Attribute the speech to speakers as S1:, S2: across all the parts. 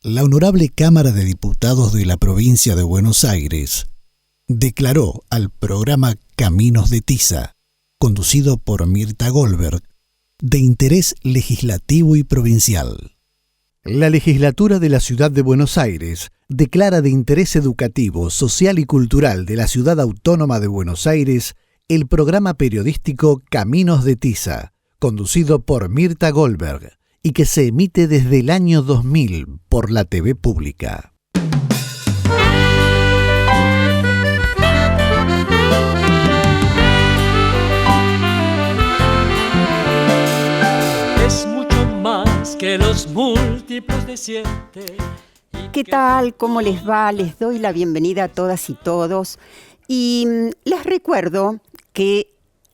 S1: La Honorable Cámara de Diputados de la Provincia de Buenos Aires declaró al programa Caminos de Tiza, conducido por Mirta Goldberg, de interés legislativo y provincial. La legislatura de la Ciudad de Buenos Aires declara de interés educativo, social y cultural de la Ciudad Autónoma de Buenos Aires el programa periodístico Caminos de Tiza, conducido por Mirta Goldberg, y que se emite desde el año 2000 por la TV Pública.
S2: Es mucho más que los múltiplos de 7.
S3: ¿Qué tal? ¿Cómo les va? Les doy la bienvenida a todas y todos. Y les recuerdo que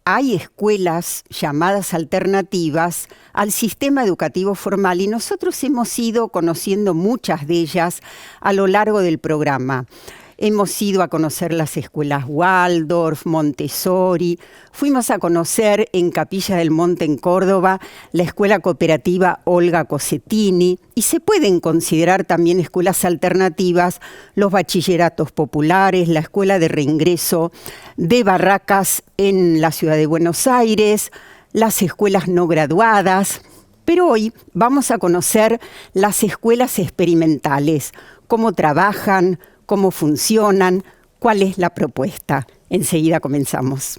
S3: hay escuelas llamadas alternativas al sistema educativo formal y nosotros hemos ido conociendo muchas de ellas a lo largo del programa. Hemos ido a conocer las escuelas Waldorf, Montessori, fuimos a conocer en Capilla del Monte en Córdoba la escuela cooperativa Olga Cossettini y se pueden considerar también escuelas alternativas los bachilleratos populares, la escuela de reingreso de Barracas en la ciudad de Buenos Aires, las escuelas no graduadas. Pero hoy vamos a conocer las escuelas experimentales, cómo trabajan, cómo funcionan, cuál es la propuesta. Enseguida comenzamos.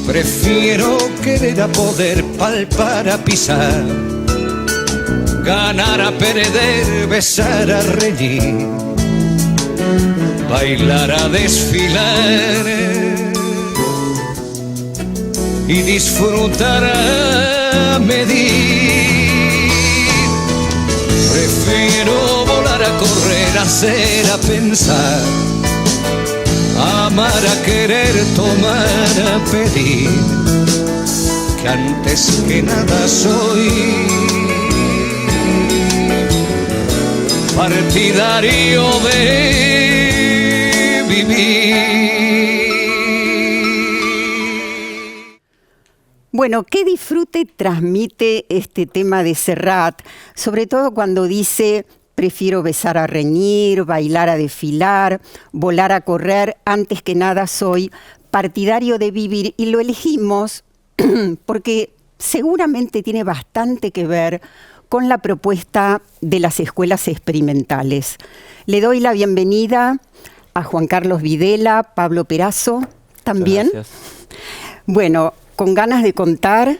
S4: Prefiero querer a poder, palpar a pisar, ganar a perder, besar a reír, bailar a desfilar y disfrutar a medir. Prefiero volar a correr, hacer a pensar, amar a querer, tomar a pedir, que antes que nada soy partidario de vivir.
S3: Bueno, ¿qué disfrute transmite este tema de Serrat? Sobre todo cuando dice: prefiero besar a reñir, bailar a desfilar, volar a correr, antes que nada soy partidario de vivir. Y lo elegimos porque seguramente tiene bastante que ver con la propuesta de las escuelas experimentales. Le doy la bienvenida a Juan Carlos Videla, Pablo Perazo, también.
S5: Gracias.
S3: Bueno, con ganas de contar,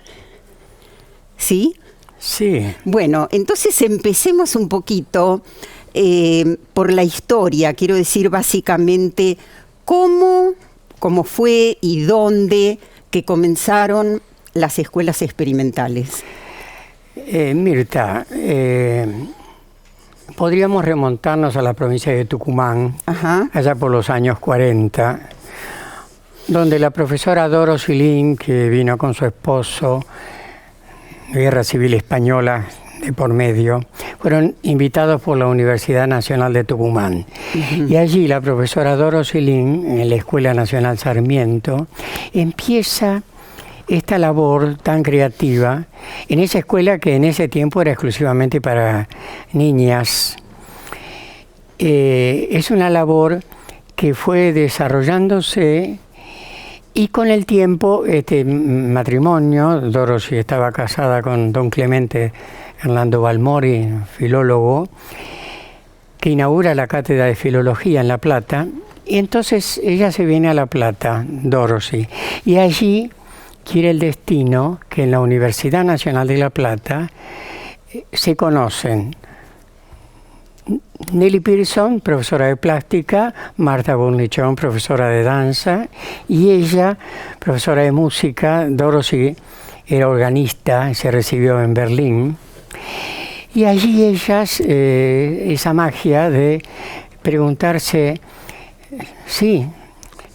S3: ¿sí?
S5: Sí.
S3: Bueno, entonces empecemos un poquito por la historia. Quiero decir básicamente cómo fue y dónde que comenzaron las escuelas experimentales.
S5: Mirta, podríamos remontarnos a la provincia de Tucumán,
S3: Ajá.
S5: allá por los años 40, donde la profesora Doro Silín, que vino con su esposo, Guerra Civil Española de por medio, fueron invitados por la Universidad Nacional de Tucumán. Uh-huh. Y allí la profesora Doro Silín, en la Escuela Nacional Sarmiento, empieza esta labor tan creativa en esa escuela que en ese tiempo era exclusivamente para niñas. Es una labor que fue desarrollándose. Y con el tiempo, este matrimonio, Dorothy estaba casada con don Clemente Hernando Balmori, filólogo, que inaugura la cátedra de filología en La Plata, y entonces ella se viene a La Plata, Dorothy, y allí quiere el destino que en la Universidad Nacional de La Plata se conocen Nelly Pearson, profesora de plástica, Marta Burnichón, profesora de danza, y ella, profesora de música. Dorothy era organista, se recibió en Berlín, y allí ellas, esa magia de preguntarse, sí,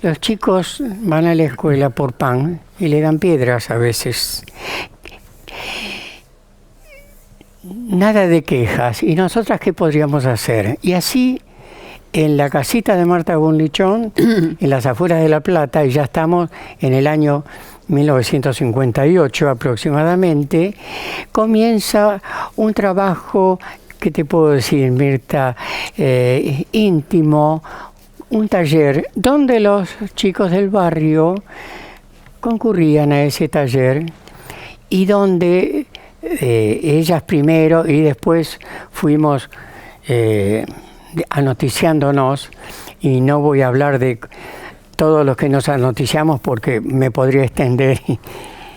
S5: los chicos van a la escuela por pan y le dan piedras a veces. Nada de quejas. ¿Y nosotras qué podríamos hacer? Y así, en la casita de Marta Burnichón, en las afueras de La Plata, y ya estamos en el año 1958 aproximadamente, comienza un trabajo ¿qué te puedo decir, Mirta? Íntimo, un taller donde los chicos del barrio concurrían a ese taller y donde ellas primero y después fuimos anoticiándonos, y no voy a hablar de todos los que nos anoticiamos porque me podría extender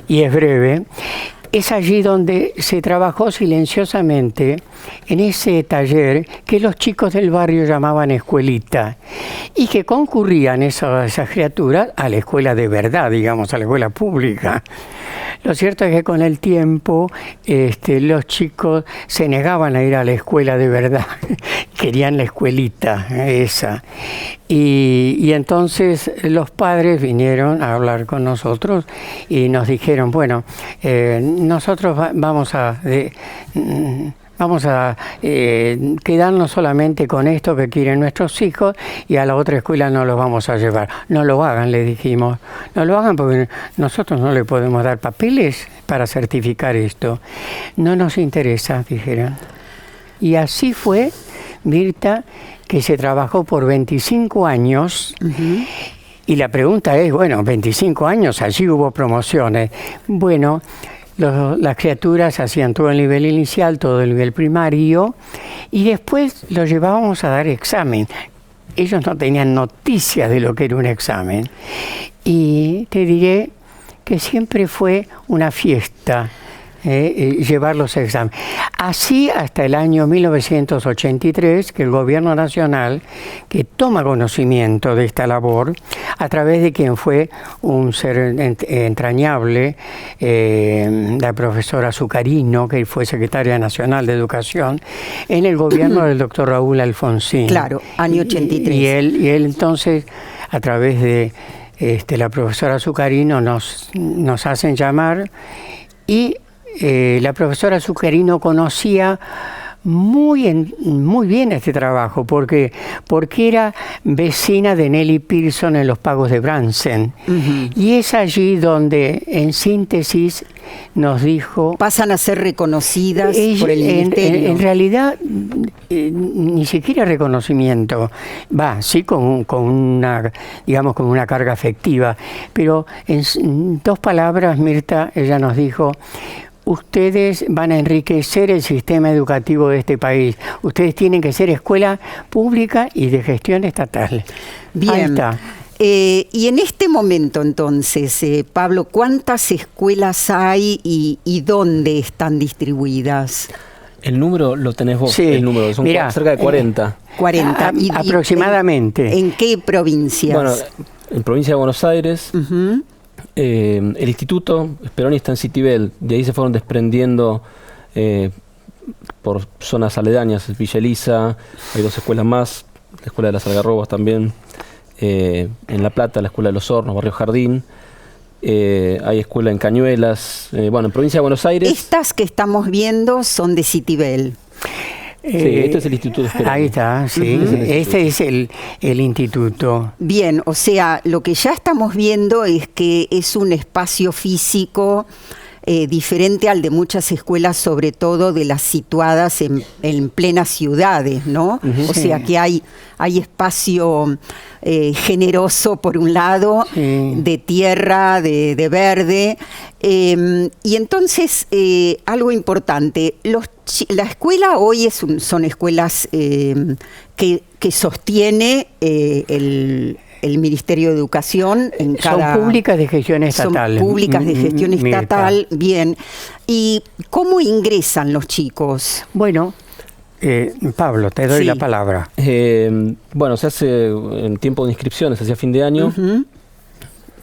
S5: y es breve. Es allí donde se trabajó silenciosamente en ese taller que los chicos del barrio llamaban escuelita y que concurrían esas criaturas a la escuela de verdad, digamos, a la escuela pública. Lo cierto es que con el tiempo los chicos se negaban a ir a la escuela de verdad, querían la escuelita esa. Y entonces los padres vinieron a hablar con nosotros y nos dijeron, bueno, nosotros vamos a quedarnos solamente con esto que quieren nuestros hijos y a la otra escuela no los vamos a llevar. No lo hagan, le dijimos. No lo hagan porque nosotros no le podemos dar papeles para certificar esto. No nos interesa, dijeron. Y así fue, Mirta, que se trabajó por 25 años. Uh-huh. Y la pregunta es, bueno, 25 años, allí hubo promociones. Bueno, las criaturas hacían todo el nivel inicial, todo el nivel primario, y después los llevábamos a dar examen. Ellos no tenían noticia de lo que era un examen. Y te diré que siempre fue una fiesta llevar los exámenes. Así hasta el año 1983, que el Gobierno Nacional, que toma conocimiento de esta labor, a través de quien fue un ser entrañable, la profesora Zucarino, que fue secretaria nacional de Educación, en el gobierno del doctor Raúl Alfonsín.
S3: Claro, año 83.
S5: Y él entonces, a través de la profesora Zucarino, nos hacen llamar y la profesora Zucarino conocía muy bien este trabajo porque era vecina de Nelly Pearson en los pagos de Bransen. Uh-huh. Y es allí donde, en síntesis, nos dijo...
S3: Pasan a ser reconocidas por el ministerio.
S5: En realidad, ni siquiera reconocimiento. Sí con una carga afectiva. Pero en 2 palabras, Mirta, ella nos dijo... Ustedes van a enriquecer el sistema educativo de este país. Ustedes tienen que ser escuela pública y de gestión estatal.
S3: Bien.
S5: Ahí está.
S3: Y en este momento, entonces, Pablo, ¿cuántas escuelas hay y dónde están distribuidas?
S6: El número lo tenés vos,
S5: sí.
S6: El número, son cerca de 40.
S3: 40.
S5: Aproximadamente.
S3: ¿En qué provincias?
S6: Bueno, en provincia de Buenos Aires...
S3: Uh-huh.
S6: El instituto Speroni está en Citibel, de ahí se fueron desprendiendo por zonas aledañas, Villa Elisa, hay 2 escuelas más, la Escuela de las Algarrobas también, en La Plata, la Escuela de los Hornos, Barrio Jardín, hay escuela en Cañuelas, en provincia de Buenos Aires.
S3: Estas que estamos viendo son de Citibel.
S6: Sí, este es el instituto Speroni.
S5: Ahí está, sí. Uh-huh. Este es el instituto.
S3: Bien, o sea, lo que ya estamos viendo es que es un espacio físico diferente al de muchas escuelas, sobre todo de las situadas en plenas ciudades, ¿no? Uh-huh. O sea que hay espacio generoso por un lado, sí, de tierra, de verde, y entonces algo importante, la escuela hoy son escuelas que sostiene el Ministerio de Educación en cada...
S5: Son públicas de gestión estatal.
S3: Son públicas de gestión estatal, bien. ¿Y cómo ingresan los chicos?
S5: Bueno, Pablo, te doy la palabra.
S6: Se hace en tiempo de inscripciones, hacia fin de año. Uh-huh.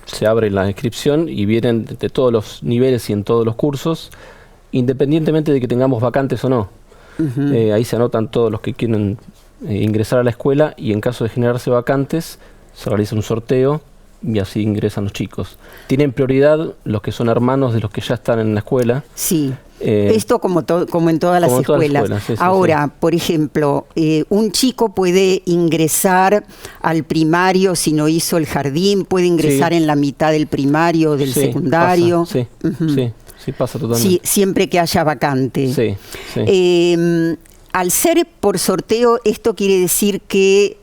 S6: Se abre la inscripción y vienen de todos los niveles y en todos los cursos, independientemente de que tengamos vacantes o no. Uh-huh. Ahí se anotan todos los que quieren ingresar a la escuela y en caso de generarse vacantes, se realiza un sorteo y así ingresan los chicos. Tienen prioridad los que son hermanos de los que ya están en la escuela.
S3: Sí, esto como en todas las escuelas. Sí, ahora, por ejemplo, un chico puede ingresar al primario si no hizo el jardín, puede ingresar en la mitad del primario o del secundario.
S6: Pasa, sí, uh-huh. Sí, pasa totalmente.
S3: Sí, siempre que haya vacante.
S6: Sí.
S3: al ser por sorteo, esto quiere decir que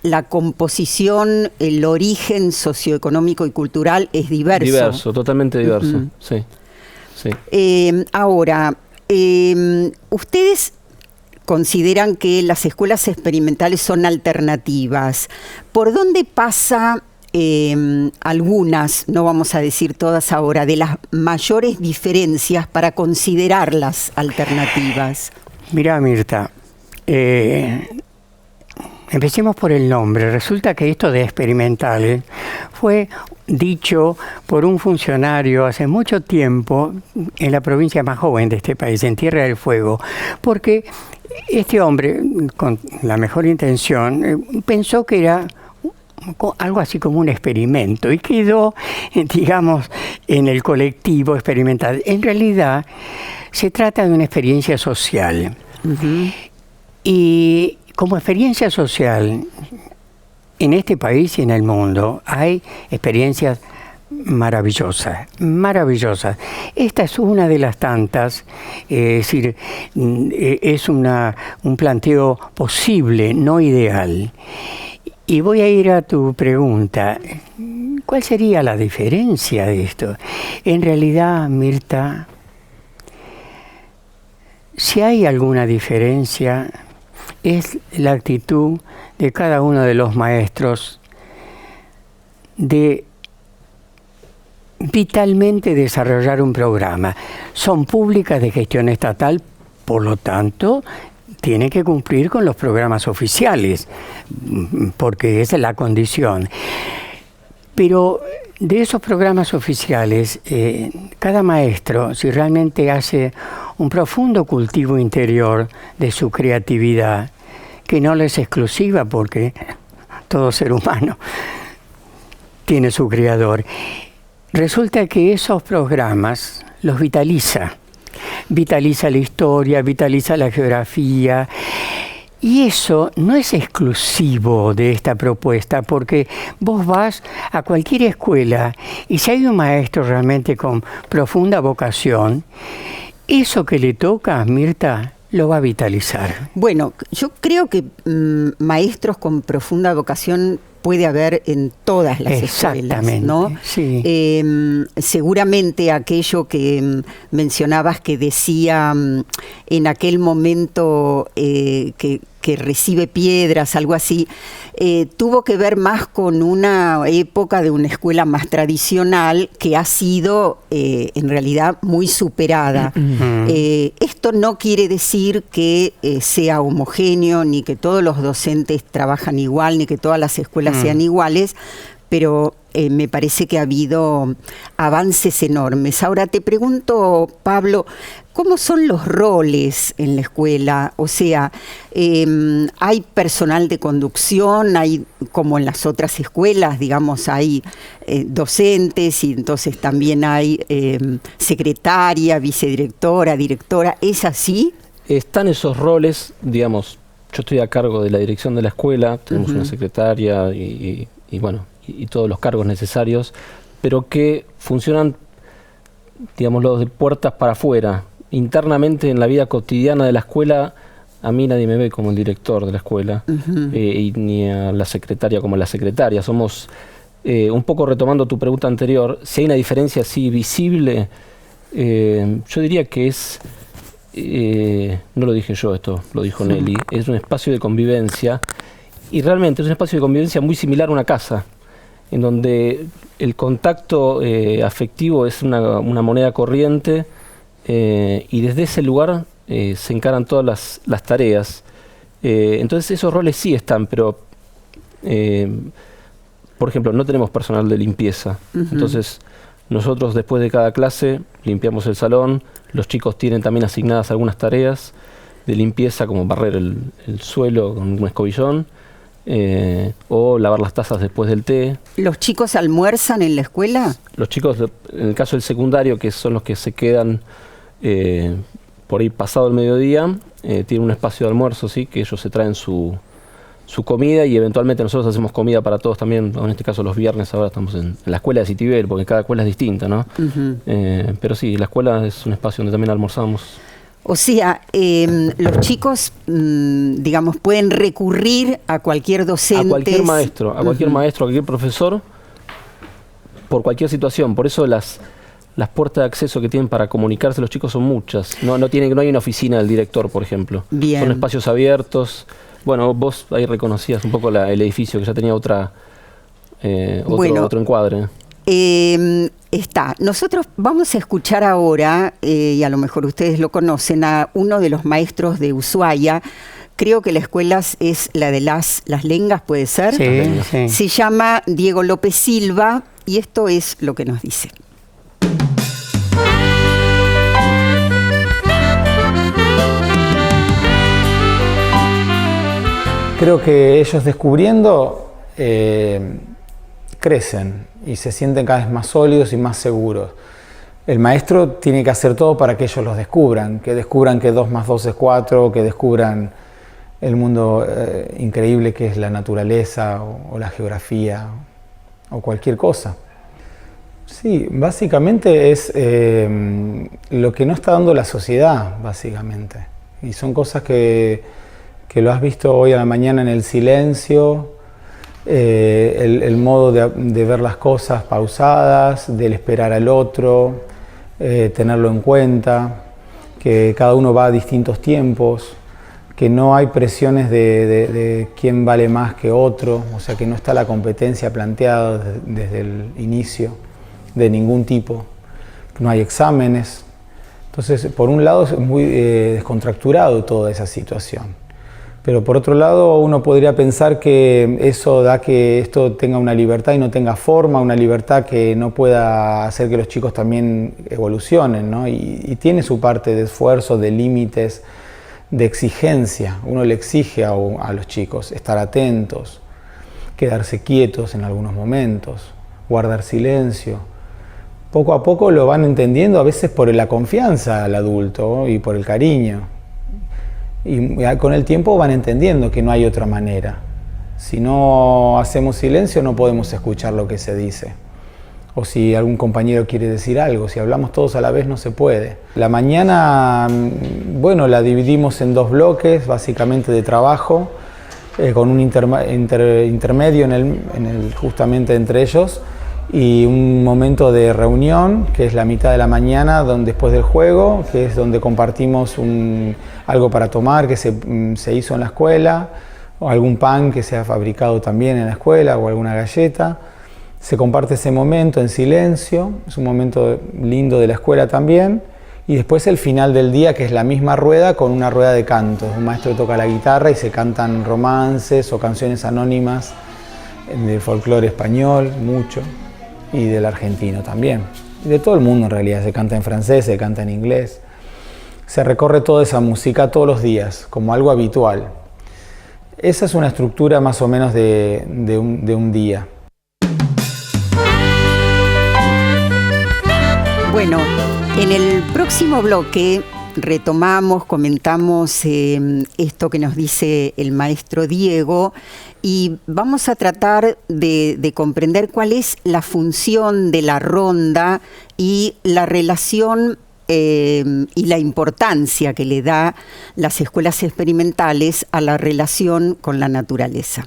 S3: la composición, el origen socioeconómico y cultural es diverso.
S6: Diverso, totalmente diverso, sí.
S3: Ahora, ustedes consideran que las escuelas experimentales son alternativas. ¿Por dónde pasa algunas, no vamos a decir todas ahora, de las mayores diferencias para considerarlas alternativas?
S5: Mira, Mirta, empecemos por el nombre. Resulta que esto de experimentales fue dicho por un funcionario hace mucho tiempo en la provincia más joven de este país, en Tierra del Fuego, porque este hombre, con la mejor intención, pensó que era algo así como un experimento y quedó, digamos, en el colectivo experimental. En realidad, se trata de una experiencia social. Y como experiencia social, en este país y en el mundo hay experiencias maravillosas, maravillosas. Esta es una de las tantas, es decir, es un planteo posible, no ideal. Y voy a ir a tu pregunta, ¿cuál sería la diferencia de esto? En realidad, Mirta, si hay alguna diferencia, es la actitud de cada uno de los maestros de vitalmente desarrollar un programa. Son públicas de gestión estatal, por lo tanto, tienen que cumplir con los programas oficiales, porque esa es la condición. Pero de esos programas oficiales, cada maestro, si realmente hace un profundo cultivo interior de su creatividad, que no le es exclusiva porque todo ser humano tiene su creador, resulta que esos programas los vitaliza. Vitaliza la historia, vitaliza la geografía. Y eso no es exclusivo de esta propuesta, porque vos vas a cualquier escuela y si hay un maestro realmente con profunda vocación, eso que le toca, Mirta, lo va a vitalizar.
S3: Bueno, yo creo que maestros con profunda vocación puede haber en todas las escuelas, ¿no?
S5: Sí.
S3: Seguramente aquello que mencionabas que decía en aquel momento que recibe piedras, algo así, tuvo que ver más con una época de una escuela más tradicional que ha sido en realidad muy superada. Esto no quiere decir que sea homogéneo, ni que todos los docentes trabajan igual, ni que todas las escuelas sean iguales, pero me parece que ha habido avances enormes. Ahora te pregunto, Pablo, ¿cómo son los roles en la escuela? O sea, ¿hay personal de conducción? ¿Hay, como en las otras escuelas, digamos, hay docentes y entonces también hay secretaria, vicedirectora, directora? ¿Es así?
S6: Están esos roles, digamos, yo estoy a cargo de la dirección de la escuela, tenemos una secretaria y bueno, y todos los cargos necesarios, pero que funcionan, digamos, los de puertas para afuera. Internamente en la vida cotidiana de la escuela, a mí nadie me ve como el director de la escuela, y ni a la secretaria como la secretaria. Somos, un poco retomando tu pregunta anterior, si hay una diferencia así visible, yo diría que es, no lo dije yo esto, lo dijo Nelly, es un espacio de convivencia, y realmente es un espacio de convivencia muy similar a una casa, en donde el contacto afectivo es una moneda corriente, y desde ese lugar se encaran todas las tareas. Entonces esos roles sí están, pero por ejemplo, no tenemos personal de limpieza. Entonces nosotros después de cada clase limpiamos el salón, los chicos tienen también asignadas algunas tareas de limpieza, como barrer el suelo con un escobillón, o lavar las tazas después del té.
S3: ¿Los chicos almuerzan en la escuela?
S6: Los chicos, en el caso del secundario, que son los que se quedan por ahí pasado el mediodía, tienen un espacio de almuerzo, sí, que ellos se traen su comida y eventualmente nosotros hacemos comida para todos también. En este caso los viernes ahora estamos en la escuela de Citibel, porque cada escuela es distinta, ¿no? Pero sí, la escuela es un espacio donde también almorzamos.
S3: O sea, los chicos, digamos, pueden recurrir a cualquier docente.
S6: A cualquier maestro, a cualquier profesor, por cualquier situación. Por eso las puertas de acceso que tienen para comunicarse los chicos son muchas. No hay una oficina del director, por ejemplo.
S3: Bien.
S6: Son espacios abiertos. Bueno, vos ahí reconocías un poco el edificio, que ya tenía otro encuadre.
S3: Nosotros vamos a escuchar ahora, y a lo mejor ustedes lo conocen, a uno de los maestros de Ushuaia. Creo que la escuela es la de las lengas, ¿puede ser?
S5: Sí, sí.
S3: Se llama Diego López Silva, y esto es lo que nos dice.
S7: Creo que ellos descubriendo crecen y se sienten cada vez más sólidos y más seguros. El maestro tiene que hacer todo para que ellos los descubran que 2 más 2 es 4, que descubran el mundo increíble que es la naturaleza o la geografía o cualquier cosa. Sí, básicamente es lo que no está dando la sociedad, básicamente. Y son cosas que lo has visto hoy a la mañana en el silencio, el modo de ver las cosas pausadas, del esperar al otro, tenerlo en cuenta, que cada uno va a distintos tiempos, que no hay presiones de quién vale más que otro, o sea que no está la competencia planteada desde el inicio de ningún tipo, no hay exámenes. Entonces, por un lado es muy descontracturado toda esa situación. Pero por otro lado, uno podría pensar que eso da que esto tenga una libertad y no tenga forma, una libertad que no pueda hacer que los chicos también evolucionen, ¿no? Y tiene su parte de esfuerzo, de límites, de exigencia. Uno le exige a los chicos estar atentos, quedarse quietos en algunos momentos, guardar silencio. Poco a poco lo van entendiendo, a veces por la confianza al adulto, ¿no? Y por el cariño. Y con el tiempo van entendiendo que no hay otra manera. Si no hacemos silencio no podemos escuchar lo que se dice. O si algún compañero quiere decir algo, si hablamos todos a la vez no se puede. La mañana, bueno, la dividimos en 2 bloques, básicamente de trabajo, con un intermedio justamente entre ellos, y un momento de reunión, que es la mitad de la mañana, después del juego, que es donde compartimos algo para tomar que se hizo en la escuela, o algún pan que se ha fabricado también en la escuela, o alguna galleta. Se comparte ese momento en silencio, es un momento lindo de la escuela también, y después el final del día, que es la misma rueda con una rueda de canto. Un maestro toca la guitarra y se cantan romances o canciones anónimas del folclore español, mucho. Y del argentino también, y de todo el mundo en realidad, se canta en francés, se canta en inglés, se recorre toda esa música todos los días, como algo habitual. Esa es una estructura más o menos de un día.
S3: Bueno, en el próximo bloque comentamos esto que nos dice el maestro Diego, y vamos a tratar de comprender cuál es la función de la ronda y la relación y la importancia que le da las escuelas experimentales a la relación con la naturaleza.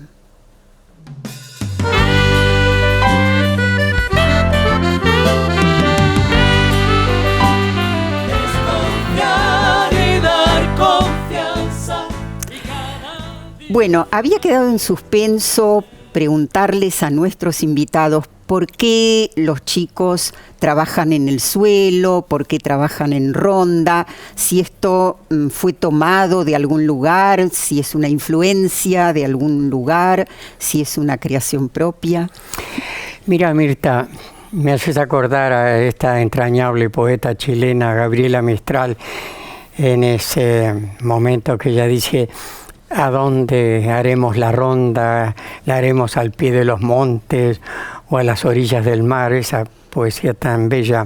S3: Bueno, había quedado en suspenso preguntarles a nuestros invitados por qué los chicos trabajan en el suelo, por qué trabajan en ronda, si esto fue tomado de algún lugar, si es una influencia de algún lugar, si es una creación propia.
S5: Mira, Mirta, me haces acordar a esta entrañable poeta chilena, Gabriela Mistral, en ese momento que ella dice: ¿a dónde haremos la ronda? ¿La haremos al pie de los montes o a las orillas del mar? Esa poesía tan bella.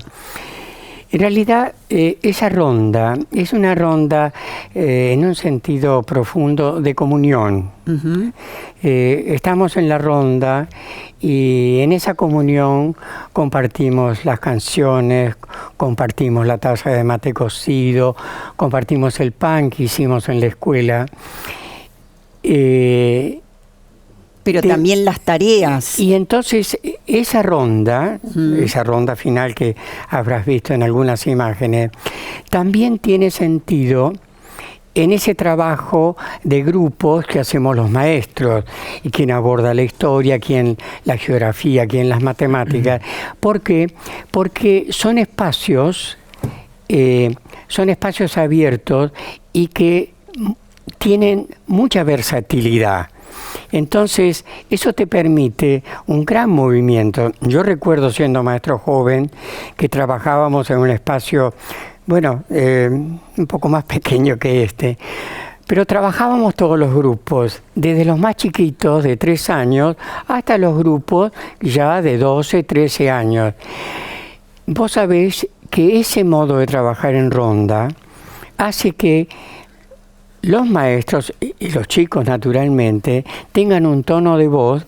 S5: En realidad, esa ronda es una ronda en un sentido profundo de comunión.
S3: Ujú.
S5: Estamos en la ronda y en esa comunión compartimos las canciones, compartimos la taza de mate cocido, compartimos el pan que hicimos en la escuela.
S3: Pero también las tareas.
S5: Y entonces esa ronda final que habrás visto en algunas imágenes, también tiene sentido en ese trabajo de grupos que hacemos los maestros, y quien aborda la historia, quien la geografía, quien las matemáticas. ¿Por qué? Porque son espacios abiertos y que tienen mucha versatilidad. Entonces, eso te permite un gran movimiento. Yo recuerdo, siendo maestro joven, que trabajábamos en un espacio, un poco más pequeño que este, pero trabajábamos todos los grupos, desde los más chiquitos, de 3 años, hasta los grupos ya de 12, 13 años. Vos sabés que ese modo de trabajar en ronda hace que los maestros y los chicos, naturalmente, tengan un tono de voz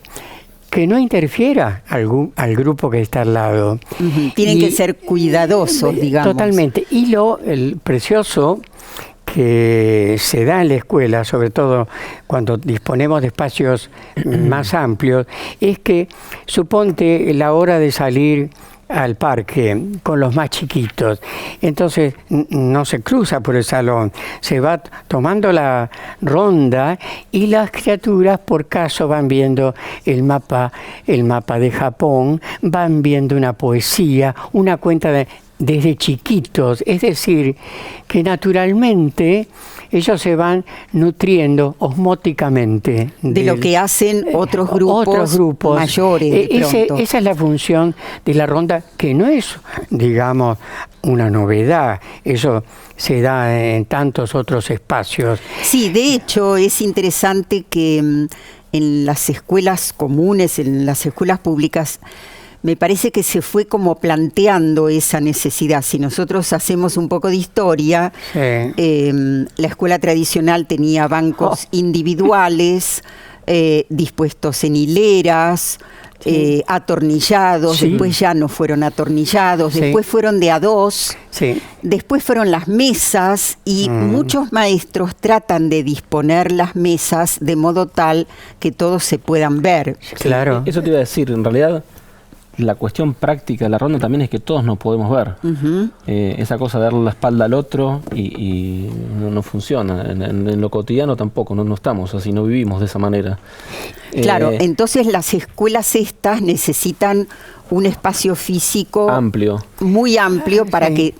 S5: que no interfiera al grupo que está al lado.
S3: Uh-huh. Tienen que ser cuidadosos, digamos.
S5: Totalmente. Y el precioso que se da en la escuela, sobre todo cuando disponemos de espacios más amplios, es que, suponte la hora de salir al parque con los más chiquitos, entonces no se cruza por el salón, se va tomando la ronda y las criaturas por caso van viendo el mapa de Japón, van viendo una poesía, una cuenta desde chiquitos, es decir, que naturalmente ellos se van nutriendo osmóticamente
S3: de lo que hacen otros grupos mayores.
S5: Esa es la función de la ronda, que no es, digamos, una novedad. Eso se da en tantos otros espacios.
S3: Sí, de hecho es interesante que en las escuelas comunes, en las escuelas públicas, me parece que se fue como planteando esa necesidad. Si nosotros hacemos un poco de historia, la escuela tradicional tenía bancos individuales, dispuestos en hileras, atornillados, después ya no fueron atornillados, después fueron de a 2, después fueron las mesas, y muchos maestros tratan de disponer las mesas de modo tal que todos se puedan ver.
S6: Claro. Eso te iba a decir, en realidad la cuestión práctica de la ronda también es que todos nos podemos ver. Uh-huh. Esa cosa de darle la espalda al otro y no funciona. En lo cotidiano tampoco, no estamos así, no vivimos de esa manera.
S3: Claro, entonces las escuelas estas necesitan un espacio físico
S6: amplio,
S3: muy amplio, para que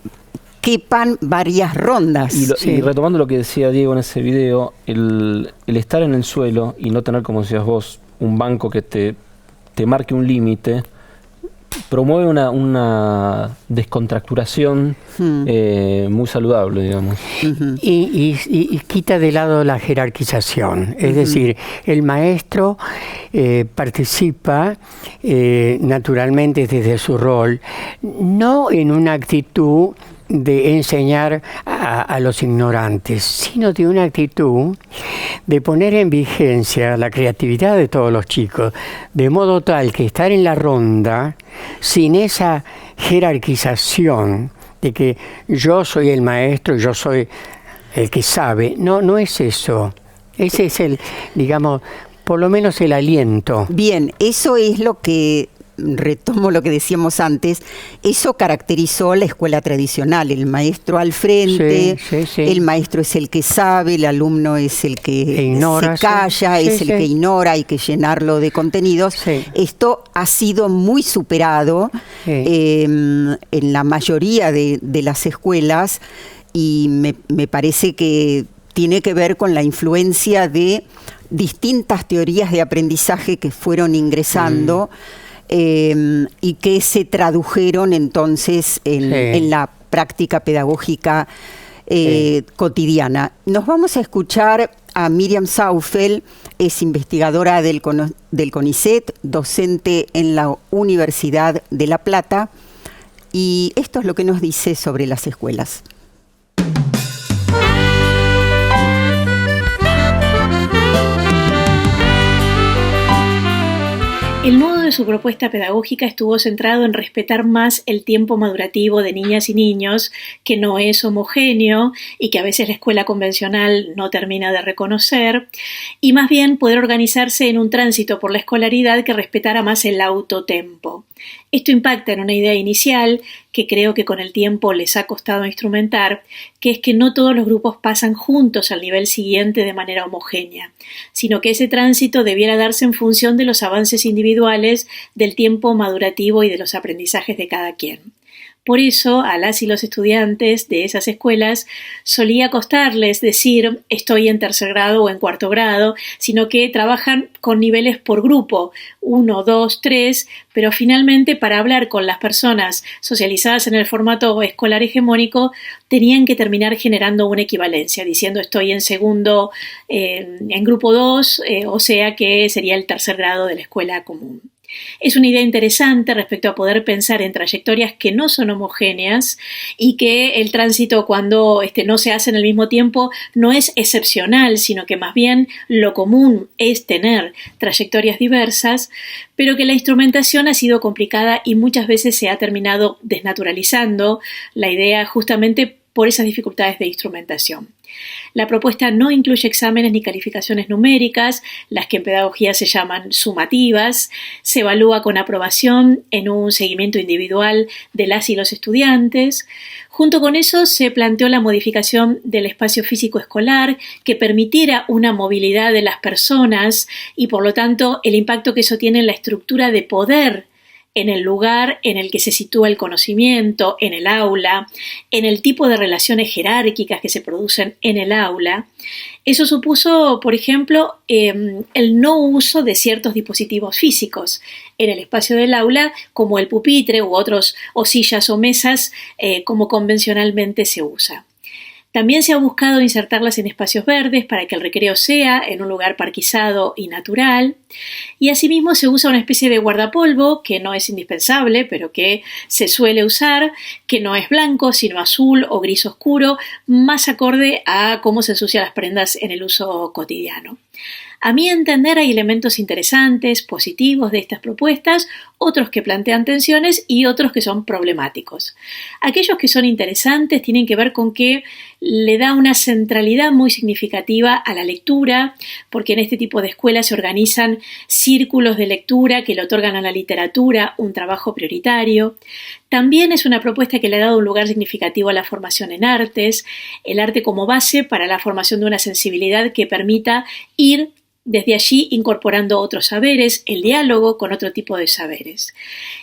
S3: quepan varias rondas.
S6: Y retomando lo que decía Diego en ese video, el estar en el suelo y no tener, como decías vos, un banco que te marque un límite, promueve una descontracturación muy saludable, digamos.
S3: Uh-huh.
S5: Y quita de lado la jerarquización. Es decir, el maestro participa naturalmente desde su rol, no en una actitud de enseñar a los ignorantes, sino de una actitud de poner en vigencia la creatividad de todos los chicos, de modo tal que estar en la ronda sin esa jerarquización de que yo soy el maestro, yo soy el que sabe, no es eso. Ese es digamos, por lo menos el aliento.
S3: Bien, eso es lo que, retomo lo que decíamos antes, eso caracterizó la escuela tradicional: el maestro al frente, el maestro es el que sabe, el alumno es el que ignora, se calla, es el que ignora, hay que llenarlo de contenidos. Esto ha sido muy superado en la mayoría de las escuelas, y me parece que tiene que ver con la influencia de distintas teorías de aprendizaje que fueron ingresando y que se tradujeron entonces en la práctica pedagógica cotidiana. Nos vamos a escuchar a Miriam Saufel, es investigadora del CONICET, docente en la Universidad de La Plata, y esto es lo que nos dice sobre las escuelas.
S8: El nudo de su propuesta pedagógica estuvo centrado en respetar más el tiempo madurativo de niñas y niños, que no es homogéneo y que a veces la escuela convencional no termina de reconocer, y más bien poder organizarse en un tránsito por la escolaridad que respetara más el autotempo. Esto impacta en una idea inicial que creo que con el tiempo les ha costado instrumentar, que es que no todos los grupos pasan juntos al nivel siguiente de manera homogénea, sino que ese tránsito debiera darse en función de los avances individuales, del tiempo madurativo y de los aprendizajes de cada quien. Por eso, a las y los estudiantes de esas escuelas solía costarles decir estoy en tercer grado o en cuarto grado, sino que trabajan con niveles por grupo, 1, 2, 3, pero finalmente para hablar con las personas socializadas en el formato escolar hegemónico tenían que terminar generando una equivalencia, diciendo estoy en segundo, en grupo 2, o sea que sería el tercer grado de la escuela común. Es una idea interesante respecto a poder pensar en trayectorias que no son homogéneas y que el tránsito cuando no se hace en el mismo tiempo no es excepcional, sino que más bien lo común es tener trayectorias diversas, pero que la instrumentación ha sido complicada y muchas veces se ha terminado desnaturalizando la idea justamente por esas dificultades de instrumentación. La propuesta no incluye exámenes ni calificaciones numéricas, las que en pedagogía se llaman sumativas, se evalúa con aprobación en un seguimiento individual de las y los estudiantes. Junto con eso se planteó la modificación del espacio físico escolar que permitiera una movilidad de las personas y por lo tanto el impacto que eso tiene en la estructura de poder en el lugar en el que se sitúa el conocimiento, en el aula, en el tipo de relaciones jerárquicas que se producen en el aula. Eso supuso, por ejemplo, el no uso de ciertos dispositivos físicos en el espacio del aula, como el pupitre u otros, o sillas o mesas, como convencionalmente se usa. También se ha buscado insertarlas en espacios verdes para que el recreo sea en un lugar parquizado y natural. Y asimismo se usa una especie de guardapolvo que no es indispensable, pero que se suele usar, que no es blanco, sino azul o gris oscuro, más acorde a cómo se ensucian las prendas en el uso cotidiano. A mi entender hay elementos interesantes, positivos de estas propuestas, otros que plantean tensiones y otros que son problemáticos. Aquellos que son interesantes tienen que ver con que le da una centralidad muy significativa a la lectura, porque en este tipo de escuelas se organizan círculos de lectura que le otorgan a la literatura un trabajo prioritario. También es una propuesta que le ha dado un lugar significativo a la formación en artes, el arte como base para la formación de una sensibilidad que permita ir desde allí incorporando otros saberes, el diálogo con otro tipo de saberes.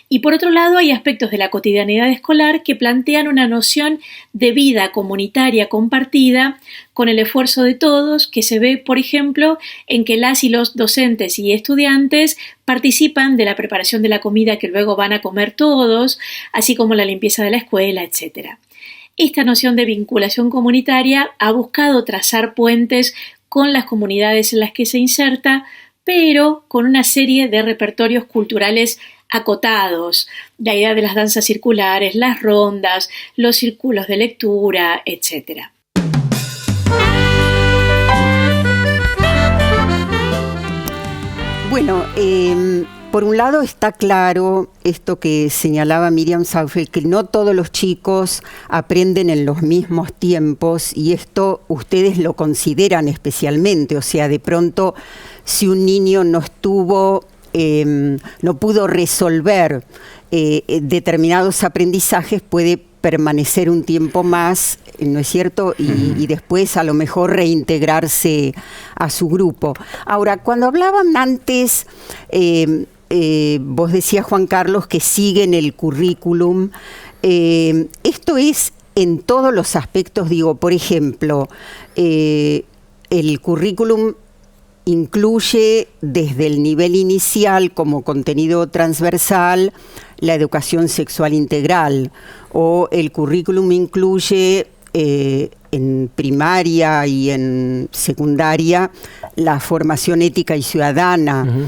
S8: Y por otro lado hay aspectos de la cotidianidad escolar que plantean una noción de vida comunitaria compartida con el esfuerzo de todos, que se ve, por ejemplo, en que las y los docentes y estudiantes participan de la preparación de la comida que luego van a comer todos, así como la limpieza de la escuela, etc. Esta noción de vinculación comunitaria ha buscado trazar puentes con las comunidades en las que se inserta, pero con una serie de repertorios culturales acotados, la idea de las danzas circulares, las rondas, los círculos de lectura, etc.
S3: Bueno, por un lado está claro esto que señalaba Miriam Saufel, que no todos los chicos aprenden en los mismos tiempos y esto ustedes lo consideran especialmente, o sea, de pronto si un niño no pudo resolver determinados aprendizajes, puede permanecer un tiempo más, ¿no es cierto? Y después a lo mejor reintegrarse a su grupo. Ahora, cuando hablaban antes, vos decías, Juan Carlos, que siguen el currículum. Esto es en todos los aspectos, digo, por ejemplo, el currículum incluye desde el nivel inicial como contenido transversal la educación sexual integral, o el currículum incluye en primaria y en secundaria la formación ética y ciudadana.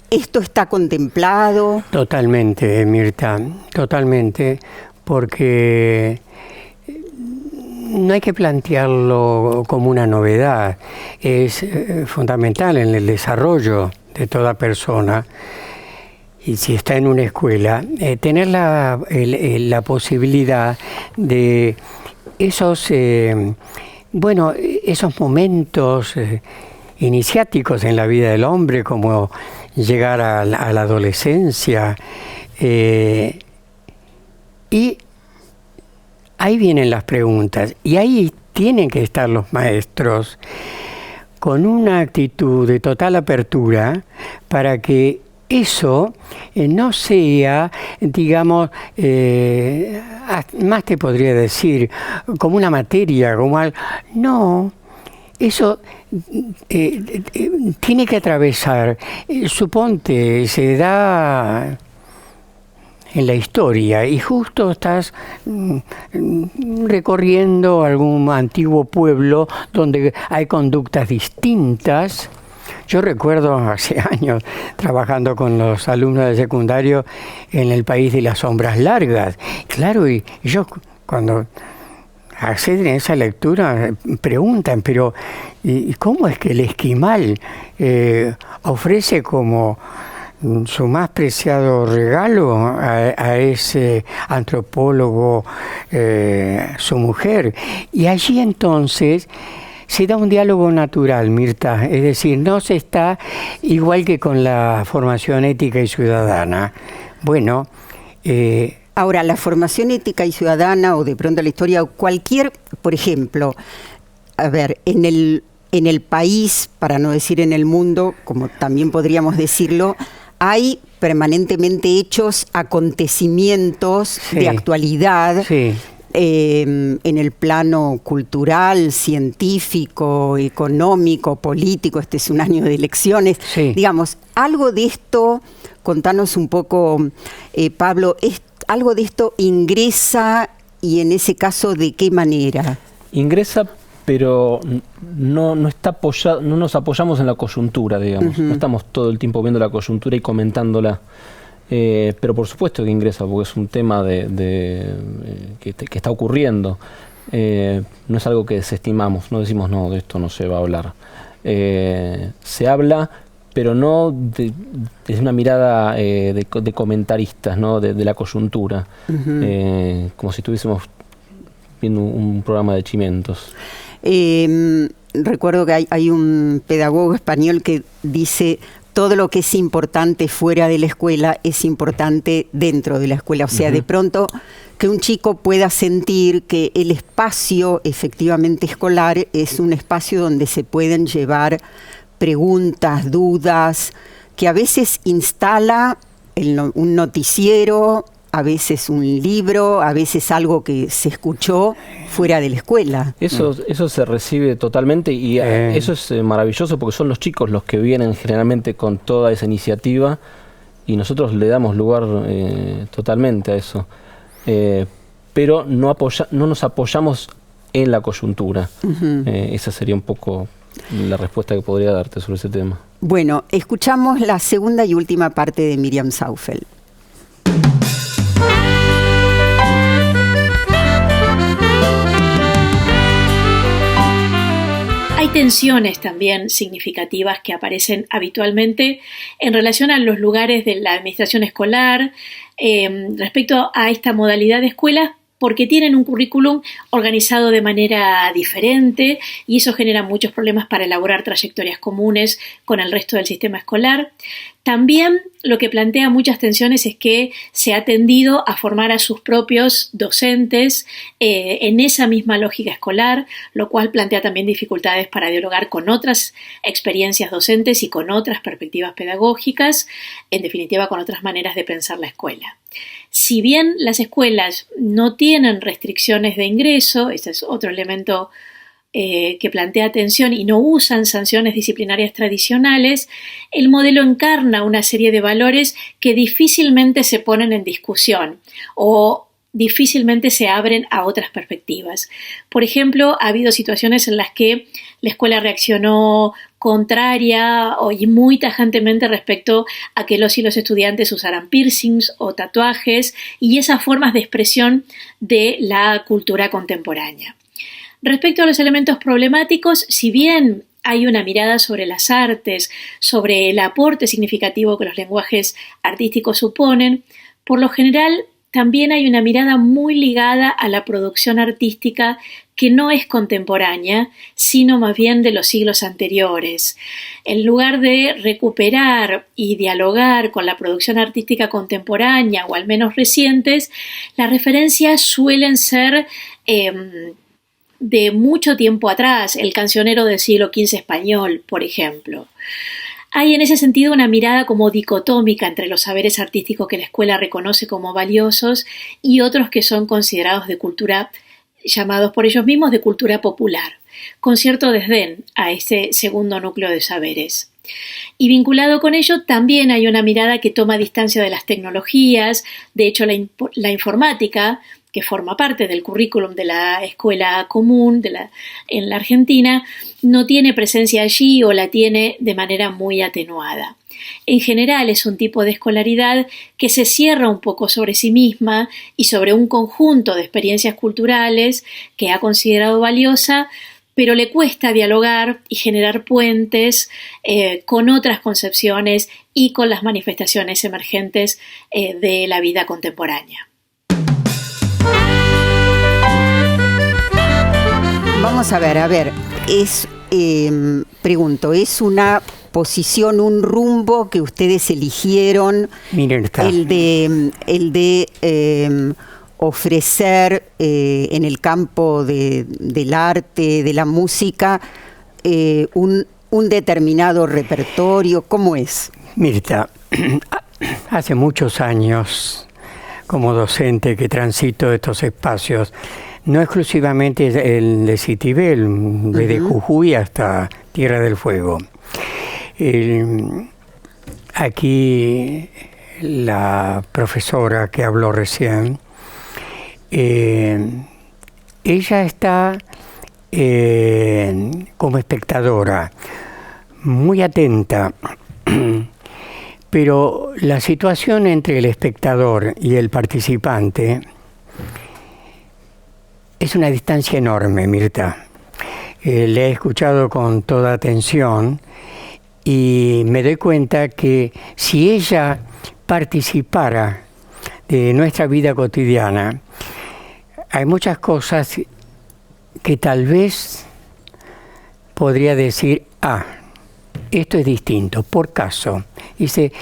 S3: ¿Esto está contemplado?
S5: Totalmente, Mirta, totalmente, porque no hay que plantearlo como una novedad, es fundamental en el desarrollo de toda persona. Y si está en una escuela, tener la posibilidad de esos momentos iniciáticos en la vida del hombre, como llegar a la adolescencia, y ahí vienen las preguntas, y ahí tienen que estar los maestros con una actitud de total apertura para que eso no sea, digamos, más te podría decir, como una materia, como algo. No, eso tiene que atravesar. Suponte, se da en la historia y justo estás recorriendo algún antiguo pueblo donde hay conductas distintas. Yo recuerdo hace años trabajando con los alumnos de secundario en el país de las sombras largas. Claro, y yo cuando acceden a esa lectura preguntan, pero ¿y cómo es que el esquimal ofrece como su más preciado regalo a ese antropólogo, su mujer? Y allí entonces se da un diálogo natural, Mirta, es decir, no se está igual que con la formación ética y ciudadana. Bueno,
S3: ahora, la formación ética y ciudadana, o de pronto la historia, o cualquier, por ejemplo, a ver, en el país, para no decir en el mundo, como también podríamos decirlo, hay permanentemente hechos, acontecimientos de actualidad.
S5: Sí.
S3: En el plano cultural, científico, económico, político. Este es un año de elecciones.
S5: Sí.
S3: Digamos, algo de esto, contanos un poco, Pablo, algo de esto ingresa, y en ese caso, ¿de qué manera?
S6: Ingresa, pero no está apoyado, no nos apoyamos en la coyuntura, digamos. No estamos todo el tiempo viendo la coyuntura y comentándola. Pero por supuesto que ingresa, porque es un tema que está ocurriendo. No es algo que desestimamos, no decimos no, de esto no se va a hablar. Se habla, pero no desde una mirada de comentaristas, ¿no? de la coyuntura, como si estuviésemos viendo un programa de chimentos.
S3: Recuerdo que hay un pedagogo español que dice: todo lo que es importante fuera de la escuela es importante dentro de la escuela. O sea, de pronto que un chico pueda sentir que el espacio efectivamente escolar es un espacio donde se pueden llevar preguntas, dudas, que a veces instala un noticiero, a veces un libro, a veces algo que se escuchó fuera de la escuela.
S6: Eso se recibe totalmente, y eso es maravilloso, porque son los chicos los que vienen generalmente con toda esa iniciativa, y nosotros le damos lugar totalmente a eso. Pero no nos apoyamos en la coyuntura. Esa sería un poco la respuesta que podría darte sobre ese tema.
S3: Bueno, escuchamos la segunda y última parte de Miriam Saufel.
S8: Hay tensiones también significativas que aparecen habitualmente en relación a los lugares de la administración escolar respecto a esta modalidad de escuelas, porque tienen un currículum organizado de manera diferente, y eso genera muchos problemas para elaborar trayectorias comunes con el resto del sistema escolar. También lo que plantea muchas tensiones es que se ha tendido a formar a sus propios docentes en esa misma lógica escolar, lo cual plantea también dificultades para dialogar con otras experiencias docentes y con otras perspectivas pedagógicas, en definitiva con otras maneras de pensar la escuela. Si bien las escuelas no tienen restricciones de ingreso, ese es otro elemento que plantea tensión, y no usan sanciones disciplinarias tradicionales, el modelo encarna una serie de valores que difícilmente se ponen en discusión, o difícilmente se abren a otras perspectivas. Por ejemplo, ha habido situaciones en las que la escuela reaccionó contraria y muy tajantemente respecto a que los y los estudiantes usaran piercings o tatuajes y esas formas de expresión de la cultura contemporánea. Respecto a los elementos problemáticos, si bien hay una mirada sobre las artes, sobre el aporte significativo que los lenguajes artísticos suponen, por lo general también hay una mirada muy ligada a la producción artística que no es contemporánea, sino más bien de los siglos anteriores. En lugar de recuperar y dialogar con la producción artística contemporánea o al menos recientes, las referencias suelen ser de mucho tiempo atrás, el cancionero del siglo XV español, por ejemplo. Hay en ese sentido una mirada como dicotómica entre los saberes artísticos que la escuela reconoce como valiosos y otros que son considerados de cultura, llamados por ellos mismos de cultura popular, con cierto desdén a este segundo núcleo de saberes. Y vinculado con ello también hay una mirada que toma distancia de las tecnologías. De hecho, la informática, que forma parte del currículum de la escuela común en la Argentina, no tiene presencia allí o la tiene de manera muy atenuada. En general es un tipo de escolaridad que se cierra un poco sobre sí misma y sobre un conjunto de experiencias culturales que ha considerado valiosa, pero le cuesta dialogar y generar puentes con otras concepciones y con las manifestaciones emergentes de la vida contemporánea.
S3: Vamos a ver, pregunto, ¿es una posición, un rumbo que ustedes eligieron?
S5: Miren,
S3: el de ofrecer en el campo del arte, de la música, un determinado repertorio? ¿Cómo es?
S5: Mirta, hace muchos años, como docente que transito estos espacios, no exclusivamente el de Citibel, desde Jujuy hasta Tierra del Fuego. Aquí la profesora que habló recién, ella está como espectadora, muy atenta, pero la situación entre el espectador y el participante es una distancia enorme, Mirta. Le he escuchado con toda atención y me doy cuenta que si ella participara de nuestra vida cotidiana, hay muchas cosas que tal vez podría decir, esto es distinto. Por caso, dice,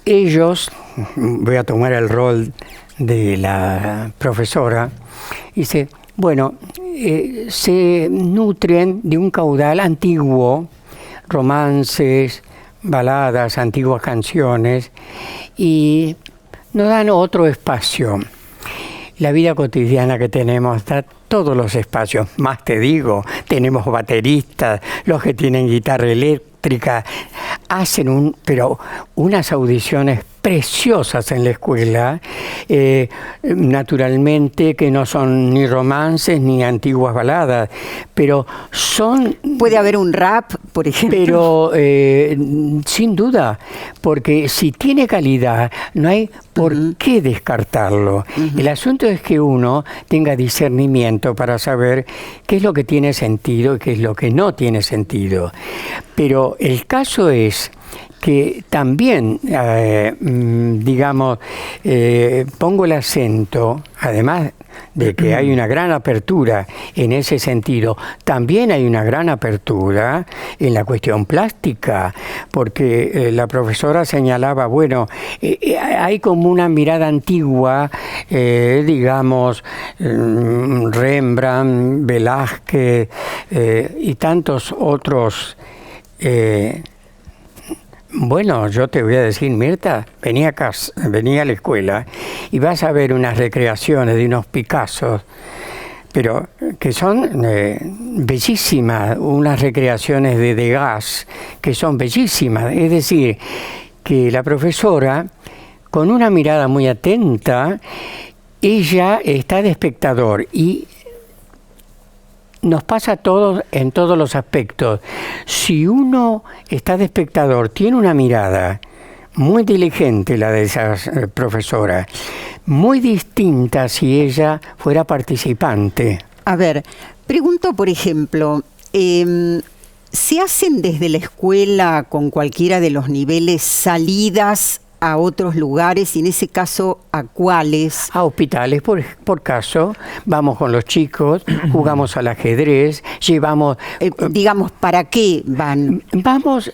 S5: ellos, voy a tomar el rol de la profesora, dice, bueno, se nutren de un caudal antiguo, romances, baladas, antiguas canciones, y nos dan otro espacio. La vida cotidiana que tenemos da todos los espacios, más te digo, tenemos bateristas, los que tienen guitarra eléctrica, hacen unas audiciones preciosas en la escuela, naturalmente que no son ni romances ni antiguas baladas, pero son...
S3: Puede haber un rap, por ejemplo.
S5: Pero sin duda, porque si tiene calidad, no hay por qué descartarlo. El asunto es que uno tenga discernimiento para saber qué es lo que tiene sentido y qué es lo que no tiene sentido. Pero el caso es que también, pongo el acento, además de que hay una gran apertura en ese sentido, también hay una gran apertura en la cuestión plástica, porque la profesora señalaba, hay como una mirada antigua, Rembrandt, Velázquez y tantos otros. Yo te voy a decir, Mirta, venía a la escuela y vas a ver unas recreaciones de unos Picassos, pero que son bellísimas, unas recreaciones de Degas que son bellísimas. Es decir, que la profesora, con una mirada muy atenta, ella está de espectador y nos pasa a todos en todos los aspectos. Si uno está de espectador, tiene una mirada muy inteligente, la de esa profesora, muy distinta si ella fuera participante.
S3: A ver, pregunto, por ejemplo, ¿se hacen desde la escuela con cualquiera de los niveles salidas a otros lugares y en ese caso a cuáles?
S5: A hospitales, por caso, vamos con los chicos, jugamos al ajedrez, llevamos...
S3: digamos, ¿para qué van?
S5: Vamos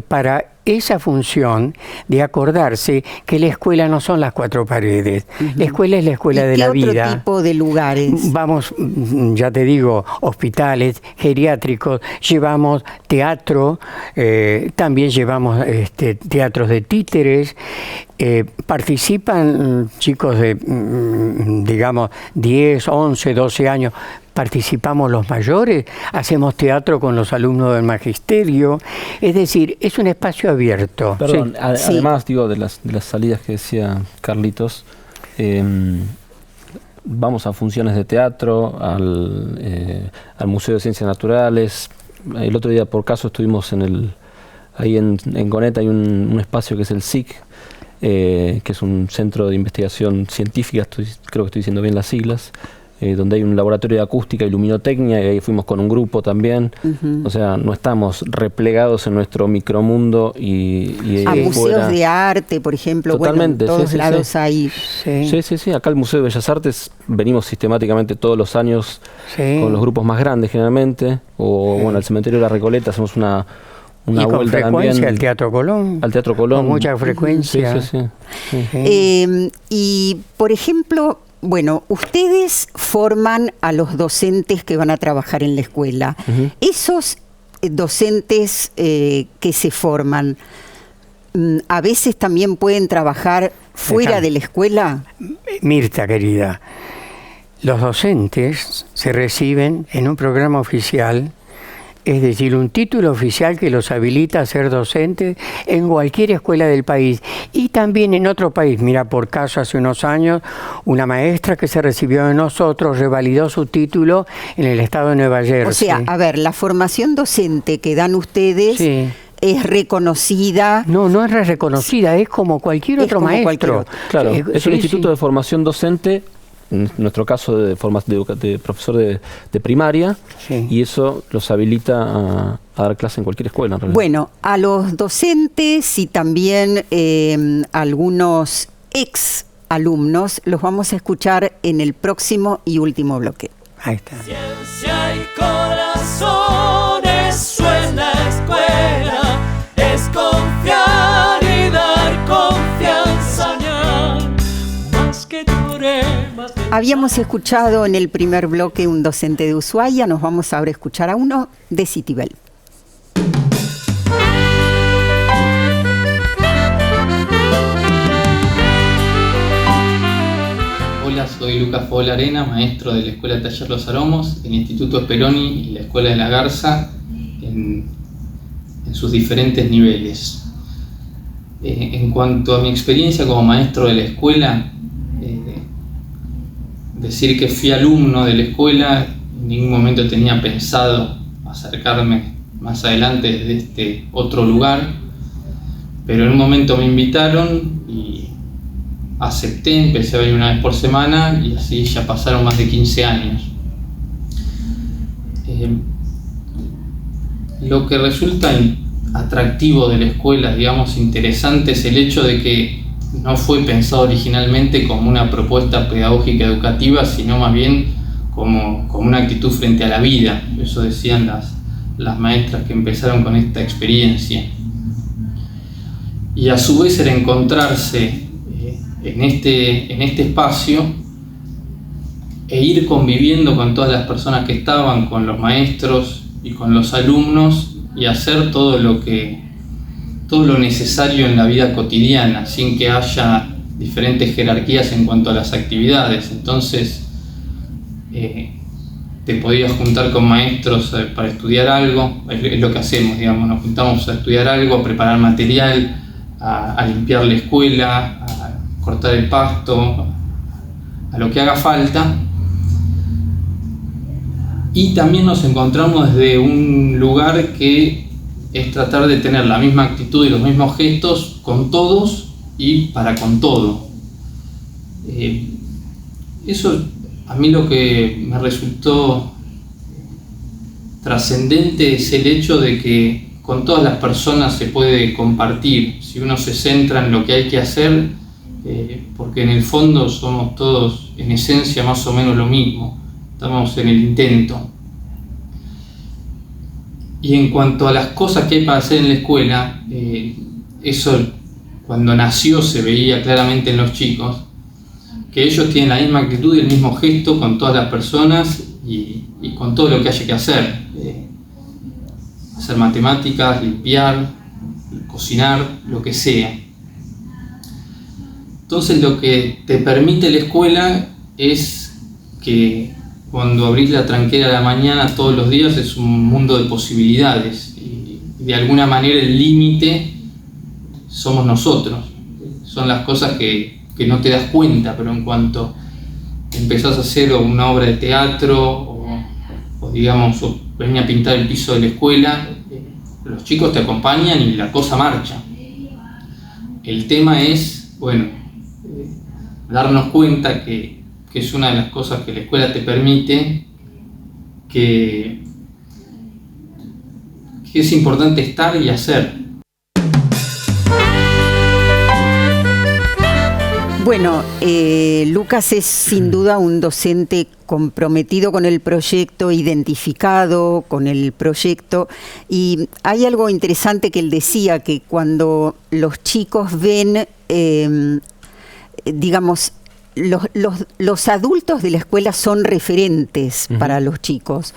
S5: para esa función de acordarse que la escuela no son las cuatro paredes. La escuela es la escuela de la vida.
S3: ¿Qué otro tipo de lugares?
S5: Vamos, ya te digo, hospitales, geriátricos, llevamos teatro, también llevamos teatros de títeres, participan chicos de, digamos, 10, 11, 12 años, participamos los mayores, hacemos teatro con los alumnos del magisterio, es decir, es un espacio abierto.
S6: Perdón,
S5: Sí.
S6: además digo de las salidas que decía Carlitos, vamos a funciones de teatro, al Museo de Ciencias Naturales. El otro día por caso estuvimos ahí en Gonet hay un espacio que es el SIC, que es un centro de investigación científica, creo que estoy diciendo bien las siglas, donde hay un laboratorio de acústica y luminotecnia, y ahí fuimos con un grupo también. O sea, no estamos replegados en nuestro micromundo y
S3: a museos
S6: fuera.
S3: De arte, por ejemplo.
S6: Totalmente,
S3: bueno, en todos lados hay.
S6: Sí. Acá el Museo de Bellas Artes venimos sistemáticamente todos los años con los grupos más grandes generalmente, o bueno, al Cementerio de la Recoleta hacemos una
S5: y con
S6: vuelta
S5: frecuencia
S6: también
S5: al Teatro Colón.
S6: Al Teatro Colón.
S5: Con mucha frecuencia.
S6: Sí.
S3: Y, por ejemplo, bueno, ustedes forman a los docentes que van a trabajar en la escuela. Esos docentes que se forman, ¿a veces también pueden trabajar fuera de la escuela?
S5: Mirta, querida, los docentes se reciben en un programa oficial, es decir, un título oficial que los habilita a ser docentes en cualquier escuela del país y también en otro país. Mira, por caso, hace unos años, una maestra que se recibió de nosotros revalidó su título en el estado de Nueva Jersey.
S3: O sea, a ver, la formación docente que dan ustedes es reconocida.
S5: No es reconocida, es como cualquier otro maestro.
S6: Claro, es un instituto de formación docente. En nuestro caso de profesor de primaria, y eso los habilita a dar clase en cualquier escuela. En realidad.
S3: Bueno, a los docentes y también algunos ex alumnos los vamos a escuchar en el próximo y último bloque.
S5: Ahí está.
S2: Ciencia y corazones, suena escuela, es confiar y dar confianza, más que teoremas.
S3: Habíamos escuchado en el primer bloque un docente de Ushuaia, nos vamos ahora a escuchar a uno de Citibel.
S9: Hola, soy Lucas Fola Arena, maestro de la Escuela Taller Los Aromos, el Instituto Speroni y la Escuela de la Garza en sus diferentes niveles. En cuanto a mi experiencia como maestro de la escuela, decir que fui alumno de la escuela, en ningún momento tenía pensado acercarme más adelante desde este otro lugar, pero en un momento me invitaron y acepté, empecé a venir una vez por semana y así ya pasaron más de 15 años. Lo que resulta atractivo de la escuela, digamos, interesante, es el hecho de que no fue pensado originalmente como una propuesta pedagógica educativa, sino más bien como una actitud frente a la vida. Eso decían las maestras que empezaron con esta experiencia. Y a su vez el encontrarse en este espacio e ir conviviendo con todas las personas que estaban, con los maestros y con los alumnos, y hacer todo lo necesario en la vida cotidiana, sin que haya diferentes jerarquías en cuanto a las actividades. Entonces, te podías juntar con maestros para estudiar algo, es lo que hacemos, digamos, nos juntamos a estudiar algo, a preparar material, a limpiar la escuela, a cortar el pasto, lo que haga falta. Y también nos encontramos desde un lugar que es tratar de tener la misma actitud y los mismos gestos con todos y para con todo. Eso a mí lo que me resultó trascendente es el hecho de que con todas las personas se puede compartir, si uno se centra en lo que hay que hacer, porque en el fondo somos todos en esencia más o menos lo mismo, estamos en el intento. Y en cuanto a las cosas que hay para hacer en la escuela, eso cuando nació se veía claramente en los chicos, que ellos tienen la misma actitud y el mismo gesto con todas las personas y con todo lo que haya que hacer. Hacer matemáticas, limpiar, cocinar, lo que sea. Entonces lo que te permite la escuela es que cuando abrís la tranquera a la mañana todos los días es un mundo de posibilidades y de alguna manera el límite somos nosotros. Son las cosas que no te das cuenta, pero en cuanto empezás a hacer una obra de teatro o digamos, o venir a pintar el piso de la escuela, los chicos te acompañan y la cosa marcha. El tema es, bueno, darnos cuenta que es una de las cosas que la escuela te permite, que es importante estar y hacer.
S3: Bueno, Lucas es sin duda un docente comprometido con el proyecto, identificado con el proyecto, y hay algo interesante que él decía, que cuando los chicos ven, digamos, los adultos de la escuela son referentes para los chicos.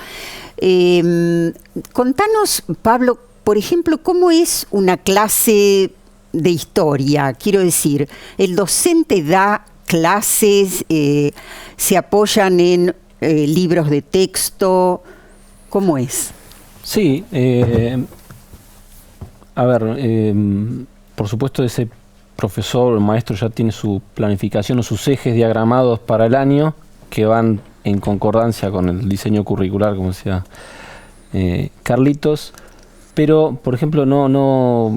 S3: Contanos, Pablo, por ejemplo, ¿cómo es una clase de historia? Quiero decir, ¿el docente da clases, se apoyan en libros de texto? ¿Cómo es?
S6: Sí, por supuesto ese profesor o maestro ya tiene su planificación o sus ejes diagramados para el año que van en concordancia con el diseño curricular, como decía Carlitos. Pero, por ejemplo, no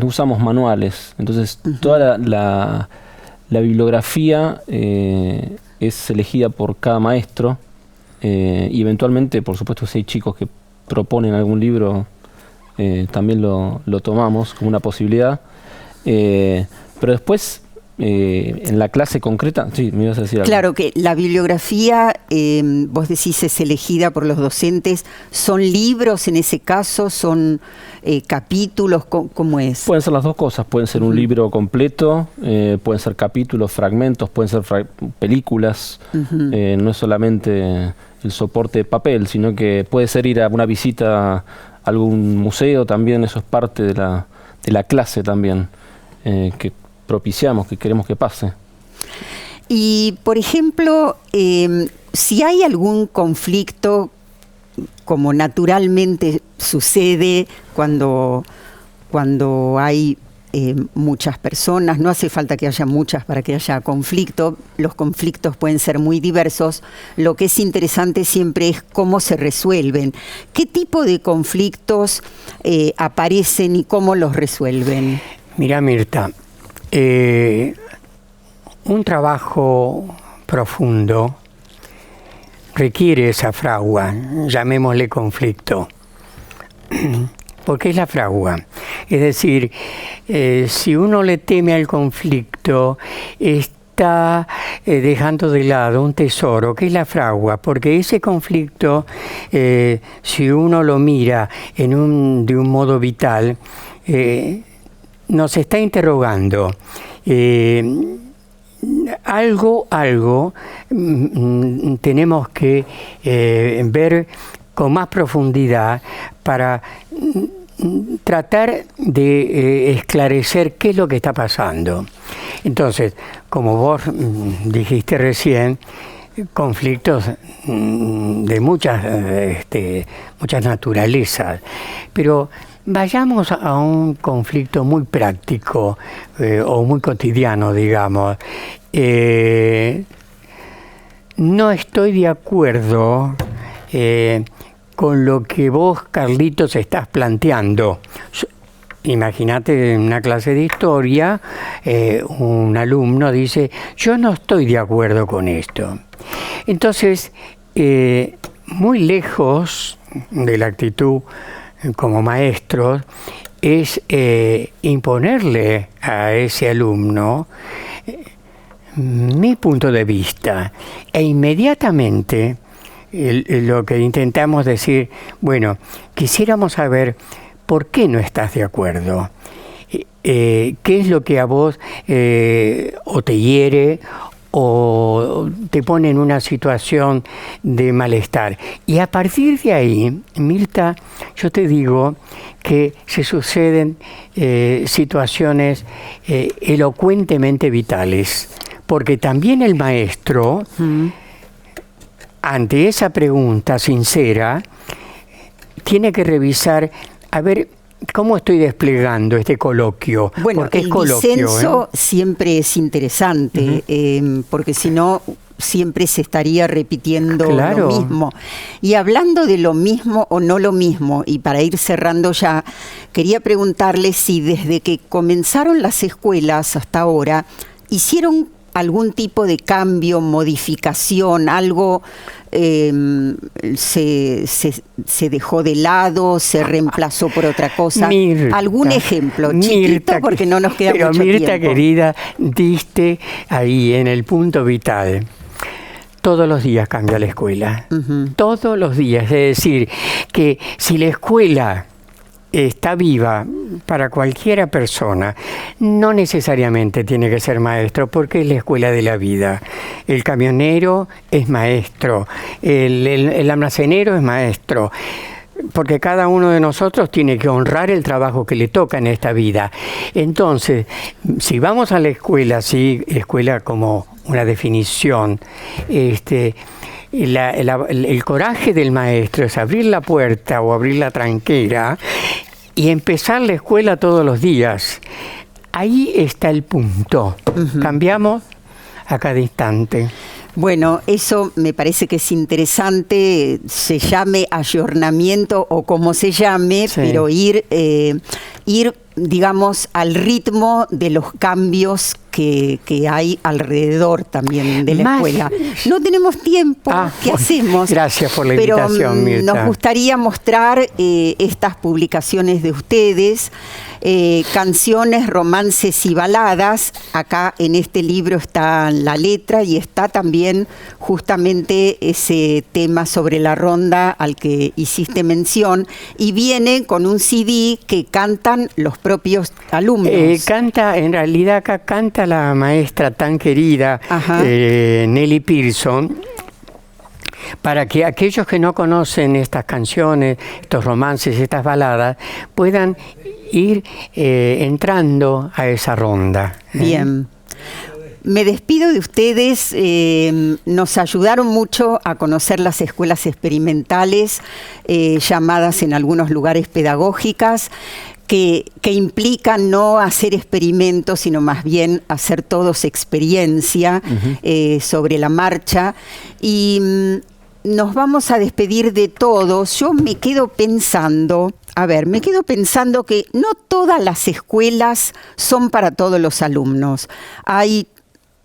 S6: usamos manuales. Entonces, toda la bibliografía es elegida por cada maestro. Y eventualmente, por supuesto, si hay chicos que proponen algún libro, también lo tomamos como una posibilidad. Pero después, en la clase concreta, sí, me ibas a decir algo.
S3: Claro que la bibliografía, vos decís, es elegida por los docentes. ¿Son libros en ese caso? ¿Son capítulos? ¿Cómo es?
S6: Pueden ser las dos cosas. Pueden ser un libro completo, pueden ser capítulos, fragmentos, pueden ser películas. No es solamente el soporte de papel, sino que puede ser ir a una visita a algún museo también. Eso es parte de la clase también, que propiciamos, que queremos que pase.
S3: Y, por ejemplo, si hay algún conflicto, como naturalmente sucede cuando hay muchas personas, no hace falta que haya muchas para que haya conflicto, los conflictos pueden ser muy diversos, lo que es interesante siempre es cómo se resuelven. ¿Qué tipo de conflictos aparecen y cómo los resuelven?
S5: Mira, Mirta, un trabajo profundo requiere esa fragua, llamémosle conflicto. ¿Por qué es la fragua? Es decir, si uno le teme al conflicto, está dejando de lado un tesoro, que es la fragua, porque ese conflicto, si uno lo mira de un modo vital, nos está interrogando. Algo tenemos que ver con más profundidad para tratar de esclarecer qué es lo que está pasando. Entonces, como vos dijiste recién, conflictos de muchas naturalezas, pero vayamos a un conflicto muy práctico o muy cotidiano, digamos. no estoy de acuerdo con lo que vos, Carlitos, estás planteando. Imagínate en una clase de historia, un alumno dice, yo no estoy de acuerdo con esto. Entonces, muy lejos de la actitud como maestros, es imponerle a ese alumno mi punto de vista. E inmediatamente lo que intentamos decir, bueno, quisiéramos saber por qué no estás de acuerdo. ¿Qué es lo que a vos o te hiere o te pone en una situación de malestar? Y a partir de ahí, Mirta, yo te digo que se suceden situaciones elocuentemente vitales, porque también el maestro, ante esa pregunta sincera, tiene que revisar, a ver, ¿cómo estoy desplegando este coloquio?
S3: Bueno,
S5: porque
S3: el disenso siempre es interesante, porque si no, siempre se estaría repitiendo lo mismo. Y hablando de lo mismo o no lo mismo, y para ir cerrando ya, quería preguntarle si desde que comenzaron las escuelas hasta ahora, hicieron algún tipo de cambio, modificación, algo se dejó de lado, se reemplazó por otra cosa.
S5: Mirta,
S3: algún ejemplo, chiquito, porque no nos queda mucho tiempo.
S5: Mirta, querida, diste ahí en el punto vital. Todos los días cambia la escuela. Todos los días. Es decir, que si la escuela está viva para cualquiera persona, no necesariamente tiene que ser maestro, porque es la escuela de la vida. El camionero es maestro, el almacenero es maestro, porque cada uno de nosotros tiene que honrar el trabajo que le toca en esta vida. Entonces, si vamos a la escuela, sí, escuela como una definición, el coraje del maestro es abrir la puerta o abrir la tranquera y empezar la escuela todos los días. Ahí está el punto. Cambiamos a cada instante.
S3: Bueno, eso me parece que es interesante, se llame ayornamiento o como se llame, pero ir, digamos, al ritmo de los cambios que hay alrededor también de la escuela. No tenemos tiempo, ¿qué hacemos?
S5: Gracias por la invitación, Mirta.
S3: Nos gustaría mostrar estas publicaciones de ustedes, canciones, romances y baladas. Acá en este libro está la letra y está también justamente ese tema sobre la ronda al que hiciste mención, y viene con un CD que cantan los propios alumnos.
S5: En realidad acá canta la maestra tan querida Nelly Pearson, para que aquellos que no conocen estas canciones, estos romances, estas baladas, puedan ir entrando a esa ronda.
S3: Bien. Me despido de ustedes. Nos ayudaron mucho a conocer las escuelas experimentales, llamadas en algunos lugares pedagógicas, que implican no hacer experimentos, sino más bien hacer todos experiencia sobre la marcha. Y nos vamos a despedir de todos. Yo me quedo pensando que no todas las escuelas son para todos los alumnos. Hay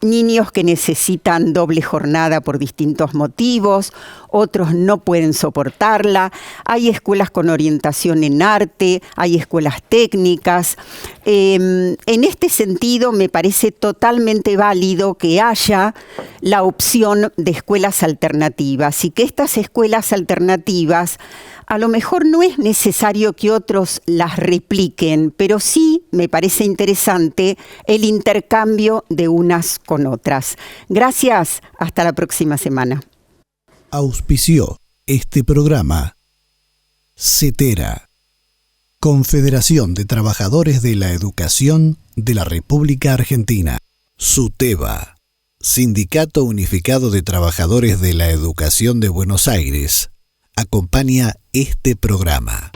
S3: niños que necesitan doble jornada por distintos motivos, otros no pueden soportarla. Hay escuelas con orientación en arte, hay escuelas técnicas. En este sentido, me parece totalmente válido que haya la opción de escuelas alternativas, y que estas escuelas alternativas a lo mejor no es necesario que otros las repliquen, pero sí me parece interesante el intercambio de unas con otras. Gracias, hasta la próxima semana.
S1: Auspició este programa CETERA, Confederación de Trabajadores de la Educación de la República Argentina. SUTEBA, Sindicato Unificado de Trabajadores de la Educación de Buenos Aires, acompaña este programa.